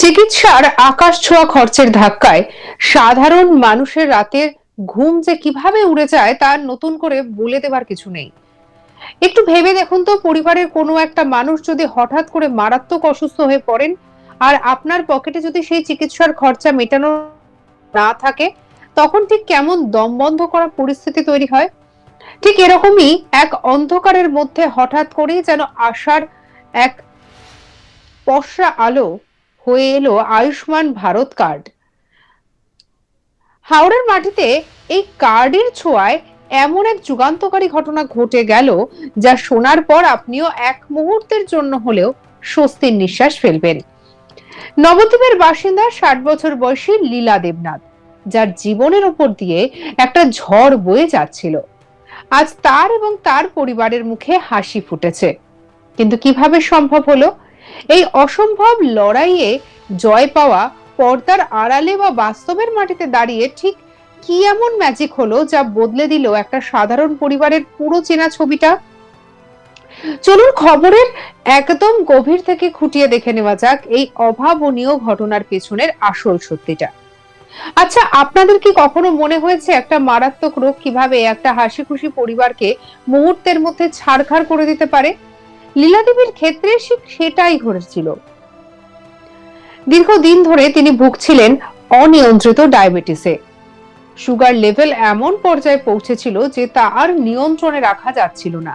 চিকিৎসার আকাশ ছোঁয়া খরচের ধাক্কায় সাধারণ মানুষের রাতের ঘুম যে কিভাবে উড়ে যায় তা নতুন করে বলে দেবার কিছু নেই। একটু ভেবে দেখুন তো, পরিবারের কোনো একটা মানুষ যদি হঠাৎ করে মারাত্মক অসুস্থ হয়ে পড়েন আর আপনার পকেটে যদি সেই চিকিৎসার খরচা মেটানো না থাকে, তখন ঠিক কেমন দম বন্ধ করা পরিস্থিতি তৈরি হয়। ঠিক এরকমই এক অন্ধকারের মধ্যে হঠাৎ করেই যেন আশার এক পসরা আলো হয়ে এলো আয়ুষ্মান ভারত কার্ড। হাওড়ার মাটিতে এই কার্ডের ছোঁয়ায় এমন এক যুগান্তকারী ঘটনা ঘটে গেল, যা শোনার পর আপনিও এক মুহূর্তের জন্য হলেও স্বস্তির নিঃশ্বাস ফেলবেন। নবদ্বীপের বাসিন্দা 60 বছর বয়সী লীলা দেবনাথ, যার জীবনের উপর দিয়ে একটা ঝড় বয়ে যাচ্ছিল, আজ তার এবং তার পরিবারের মুখে হাসি ফুটেছে। কিন্তু কিভাবে সম্ভব হলো এই অসম্ভব লড়াইয়ে জয় পাওয়া? পর্দার আড়ালে বা বাস্তবের মাটিতে দাঁড়িয়ে ঠিক কি এমন ম্যাজিক হলো যা বদলে দিল একটা সাধারণ পরিবারের পুরো চেনা ছবিটা? চলুন খবরের একদম গভীর থেকে খুঁটিয়ে দেখে নেওয়া যাক এই অভাবনীয় ঘটনার পেছনের আসল সত্যিটা। আচ্ছা, আপনাদের কি কখনো মনে হয়েছে একটা মারাত্মক রোগ কিভাবে একটা হাসি খুশি পরিবারকে মুহূর্তের মধ্যে ছাড়খাড় করে দিতে পারে? লীলা দেবীর ক্ষেত্রে সেটাই ঘটেছিল। দীর্ঘদিন ধরে তিনি ভুগছিলেন অনিয়ন্ত্রিত ডায়াবেটিসে। সুগার লেভেল এমন পর্যায়ে পৌঁছেছিল যে তা আর নিয়ন্ত্রণে রাখা যাচ্ছিল না।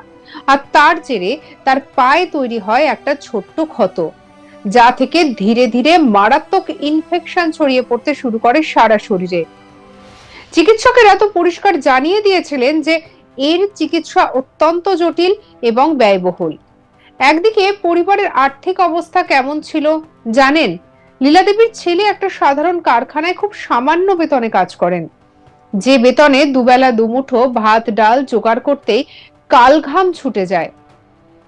আর তার জেরে তার পায়ে তৈরি হয় একটা ছোট্ট ক্ষত, যা থেকে ধীরে ধীরে মারাত্মক ইনফেকশন ছড়িয়ে পড়তে শুরু করে সারা শরীরে। চিকিৎসকেরা তো পরিষ্কার জানিয়ে দিয়েছিলেন যে এর চিকিৎসা অত্যন্ত জটিল এবং ব্যয়বহুল। একদিকে পরিবারের আর্থিক অবস্থা কেমন ছিল জানেন? লীলা দেবীর ছেলে একটা সাধারণ কারখানায় খুব সামান্য বেতনে কাজ করেন, যে বেতনে দুবেলা দুমুঠো ভাত ডাল জোগাড় করতেই কালঘাম ছুটে যায়।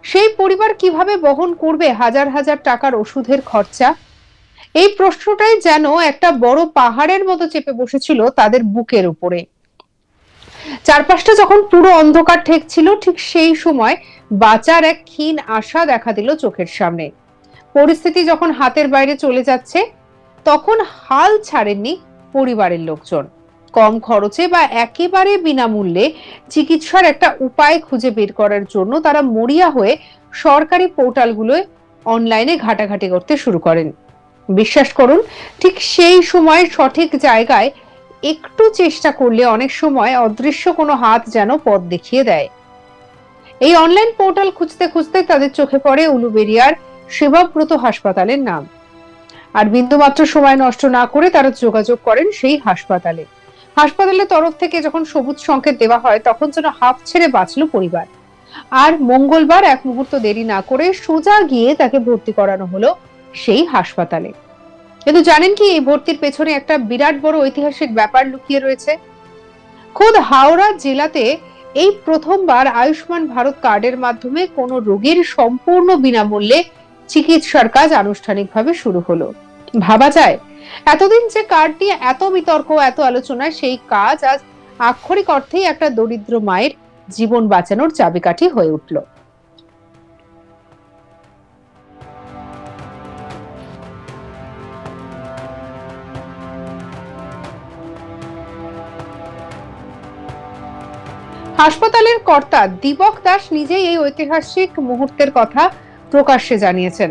সেই পরিবার কিভাবে বহন করবে হাজার হাজার টাকার ওষুধের খরচা? এই প্রশ্নটাই যেন একটা বড় পাহাড়ের মতো চেপে বসেছিল তাদের বুকের উপরে। চারপাশটা যখন পুরো অন্ধকার ঠেকছিল, ঠিক সেই সময় বাঁচার এক ক্ষীণ আশা দেখা দিল চোখের সামনে। পরিস্থিতি যখন হাতের বাইরে চলে যাচ্ছে, তখন হাল ছাড়েননি পরিবারের লোকজন। কম খরচে বা একেবারে বিনামূল্যে চিকিৎসার একটা উপায় খুঁজে বের করার জন্য তারা মরিয়া হয়ে সরকারি পোর্টালগুলোয় অনলাইনে ঘাটাঘাটি করতে শুরু করেন। বিশ্বাস করুন, ঠিক সেই সময় সঠিক জায়গায় একটু চেষ্টা করলে অনেক সময় অদৃশ্য কোনো হাত যেন পথ দেখিয়ে দেয়। এই অনলাইন পোর্টাল খুঁজতে খুঁজতে তাদের চোখে পড়ে উলুবেড়িয়ার সেবাব্রত হাসপাতালের নাম। আর বিন্দুমাত্র সময় নষ্ট না করে তারা যোগাযোগ করেন সেই হাসপাতালে। হাসপাতালের তরফ থেকে যখন সবুজ সংকেত দেওয়া হয়, তখন যেন হাঁপ ছেড়ে বাঁচলো পরিবার। আর মঙ্গলবার এক মুহূর্ত দেরি না করে সোজা গিয়ে তাকে ভর্তি করানো হলো সেই হাসপাতালে। কিন্তু জানেন কি, এই ভর্তির পেছনে একটা বিরাট বড় ঐতিহাসিক ব্যাপার লুকিয়ে রয়েছে। খোদ হাওড়া জেলাতে এই প্রথমবার আয়ুষ্মান ভারত কার্ডের মাধ্যমে কোনো রোগীর সম্পূর্ণ বিনামূল্যে চিকিৎসার কাজ আনুষ্ঠানিকভাবে শুরু হলো। ভাবা যায়, এতদিন যে কার্ড নিয়ে এত বিতর্ক, এত আলোচনা, সেই কাজ আজ আক্ষরিক অর্থেই একটা দরিদ্র মায়ের জীবন বাঁচানোর চাবিকাঠি হয়ে উঠল। হাসপাতালের কর্তা দীপক দাস নিজেই এই ঐতিহাসিক মুহূর্তের কথা প্রকাশ্যে জানিয়েছেন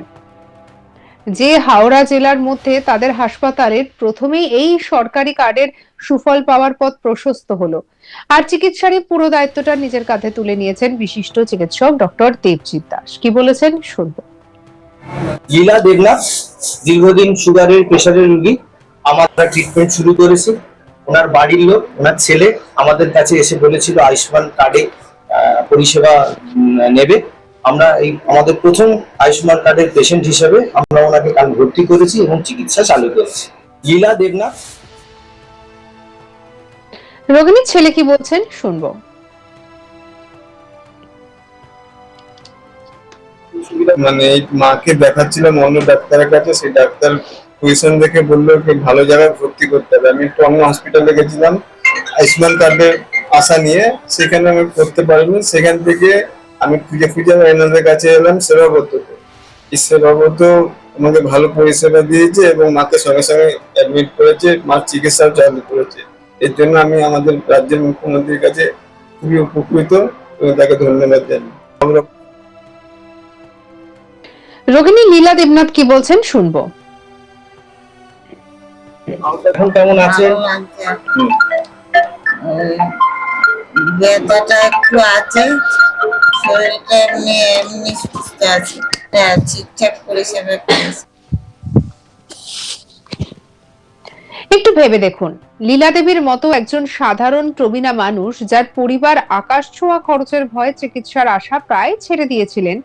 যে হাওড়া জেলার মধ্যে তাদের হাসপাতালের প্রথমেই এই সরকারি কার্ডের সুফল পাওয়ার পথ প্রশস্ত হলো। আর চিকিৎসার পুরো দায়িত্বটা নিজের কাঁধে তুলে নিয়েছেন বিশিষ্ট চিকিৎসক ডক্টর দেবজিৎ দাস। কি বলেছেন শুনবো। লীলা দেবনাথ দীর্ঘদিন সুগারের প্রেসারের রোগী। আমরা ট্রিটমেন্ট শুরু করেছি। ওনার বাড়ির লোক, ওনার ছেলে আমাদের কাছে এসে বলেছিল আয়ুষ্মান কার্ডে পরিষেবা নেবে। আমরা আমাদের প্রথম আয়ুষ্মান কার্ডের পেশেন্ট হিসেবে আমরা ওনাকে কাল ভর্তি করেছি এবং চিকিৎসা চালু করেছি। লীলা দেবনাথ। রোগিনীর ছেলে কি বলছেন শুনবো। মানে এই মাকে দেখাচ্ছিলাম অন্য ডাক্তারের কাছে, সেই ডাক্তার পজিশন দেখে বললো যে ভালো জায়গায় ভর্তি করতে হবে। আমি একটু অন্য হসপিটালে গেছিলাম আয়ুষ্মান কার্ডের আশা নিয়ে, সেখানে আমি করতে পারিনি। সেখান থেকে আমি খুঁজে খুঁজে এনাদের কাছে এলাম সেবাব্রততে। এই সেবাব্রত আমাকে ভালো পরিষেবা দিয়েছে এবং মাকে সঙ্গে সঙ্গে অ্যাডমিট করেছে, মার চিকিৎসাও চালু করেছে। এর জন্য আমি আমাদের রাজ্যের মুখ্যমন্ত্রীর কাছে খুবই উপকৃত এবং তাকে ধন্যবাদ জানাই। রোগিণী লীলা দেবনাথ কি বলছেন শুনবো। এখন কেমন আছেন? ভালো লাগছে। ওই ব্যথাটা একটু আছে, শরীরটা এমনি এমনি সুস্থ আছে, হ্যাঁ ঠিকঠাক পরিষেবা পেয়েছে। একটু ভেবে দেখুন, লীলা দেবীর মতো একজন সাধারণ প্রবীণা মানুষ, যার পরিবার আকাশ ছোঁয়া খরচের ভয়ে চিকিৎসার আশা প্রায় ছেড়ে দিয়েছিলেন,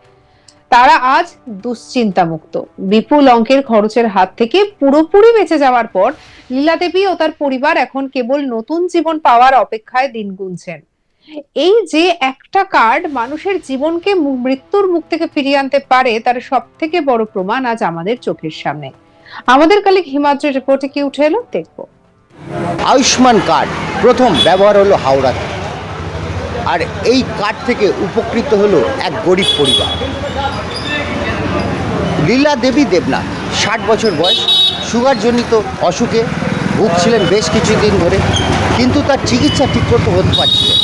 তারা আজ দুশ্চিন্তা মুক্ত। বিপুল অঙ্কের খরচের হাত থেকে পুরোপুরি বেঁচে যাওয়ার পর লীলা দেবী ও তার পরিবার এখন কেবল নতুন জীবন পাওয়ার অপেক্ষায় দিন গুনছেন। এই যে একটা কার্ড মানুষের জীবনকে মৃত্যুর মুখ থেকে ফিরিয়ে আনতে পারে, তার সব থেকে বড় প্রমাণ আজ আমাদের চোখের সামনে। আমাদের কলিগ হিমাদ্রির রিপোর্টে কি উঠে এলো দেখবো। আয়ুষ্মান কার্ড প্রথম ব্যবহার হলো হাওড়াতে, আর এই কার্ড থেকে উপকৃত হলো এক গরিব পরিবার। লীলা দেবী দেবনাথ, 60 বছর বয়স, সুগারজনিত অসুখে ভুগছিলেন বেশ কিছুদিন ধরে, কিন্তু তার চিকিৎসা ঠিকমতো হতে পারছিলেন।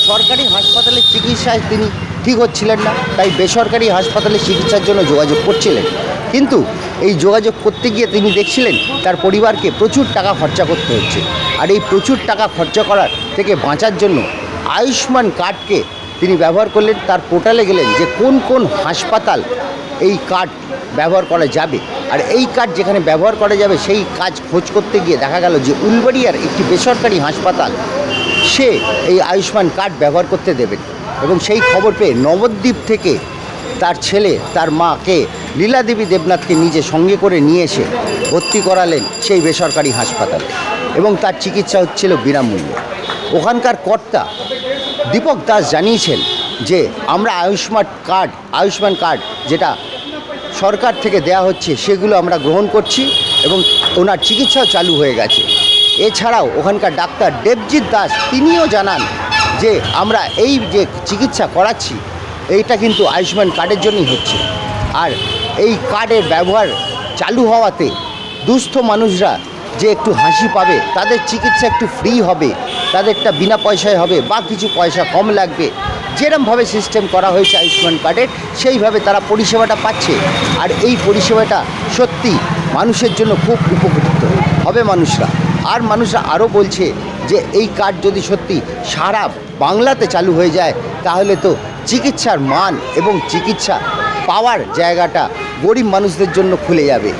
সরকারি হাসপাতালে চিকিৎসায় তিনি ঠিক হচ্ছিলেন না, তাই বেসরকারি হাসপাতালে চিকিৎসার জন্য যোগাযোগ করছিলেন। কিন্তু এই যোগাযোগ করতে গিয়ে তিনি দেখছিলেন তার পরিবারকে প্রচুর টাকা খরচা করতে হচ্ছে, আর এই প্রচুর টাকা খরচা করার থেকে বাঁচার জন্য আয়ুষ্মান কার্ডকে তিনি ব্যবহার করলেন। তার পোর্টালে গেলেন যে কোন কোন হাসপাতাল এই কার্ড ব্যবহার করা যাবে, আর এই কার্ড যেখানে ব্যবহার করা যাবে সেই কাজ খোঁজ করতে গিয়ে দেখা গেল যে উলবাড়িয়ার একটি বেসরকারি হাসপাতাল সে এই আয়ুষ্মান কার্ড ব্যবহার করতে দেবেন। এবং সেই খবর পেয়ে নবদ্বীপ থেকে তার ছেলে তার মাকে, লীলা দেবী দেবনাথকে নিজে সঙ্গে করে নিয়ে এসে ভর্তি করালেন সেই বেসরকারি হাসপাতালে, এবং তার চিকিৎসা হচ্ছিল বিনামূল্যে। ওখানকার কর্তা দীপক দাস জানিয়েছেন যে আমরা আয়ুষ্মান কার্ড যেটা সরকার থেকে দেয়া হচ্ছে সেগুলো আমরা গ্রহণ করছি, এবং ওনার চিকিৎসাও চালু হয়ে গেছে। এছাড়াও ওখানকার ডাক্তার দেবজিৎ দাস তিনিও জানান যে আমরা এই যে চিকিৎসা করাচ্ছি এইটা কিন্তু আয়ুষ্মান কার্ডের জন্যই হচ্ছে, আর এই কার্ডের ব্যবহার চালু হওয়াতে দুস্থ মানুষরা যে একটু হাসি পাবে, তাদের চিকিৎসা একটু ফ্রি হবে, তাদেরটা বিনা পয়সায় হবে বা কিছু পয়সা কম লাগবে। যেরমভাবে সিস্টেম করা হয়েছে আয়ুষ্মান কার্ডের, সেইভাবে তারা পরিষেবাটা পাচ্ছে, আর এই পরিষেবাটা সত্যি মানুষের জন্য খুব উপকৃত হবে মানুষরা। আর মানুষরা আরও বলছে যে এই কার্ড যদি সত্যি সারা বাংলাতে চালু হয়ে যায়, তাহলে তো চিকিৎসার মান এবং চিকিৎসা পাওয়ার জায়গাটা গরিব মানুষদের জন্য খুলে যাবে।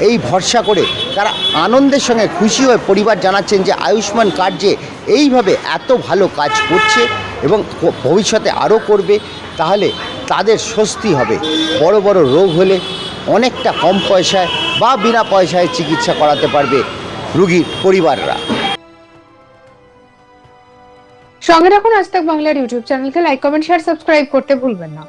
এই ভরসা করে তারা আনন্দের সঙ্গে খুশি হয়ে পরিবার জানাচ্ছেন যে আয়ুষ্মান কার্ড যে এইভাবে এত ভালো কাজ করছে এবং ভবিষ্যতে আরও করবে, তাহলে তাদের স্বস্তি হবে। বড় বড় রোগ হলে অনেকটা কম পয়সায় বা বিনা পয়সায় চিকিৎসা করাতে পারবে রোগীর পরিবাররা। সঙ্গে রাখুন আজ তাক বাংলার ইউটিউব চ্যানেলকে, লাইক কমেন্ট শেয়ার সাবস্ক্রাইব করতে ভুলবেন না।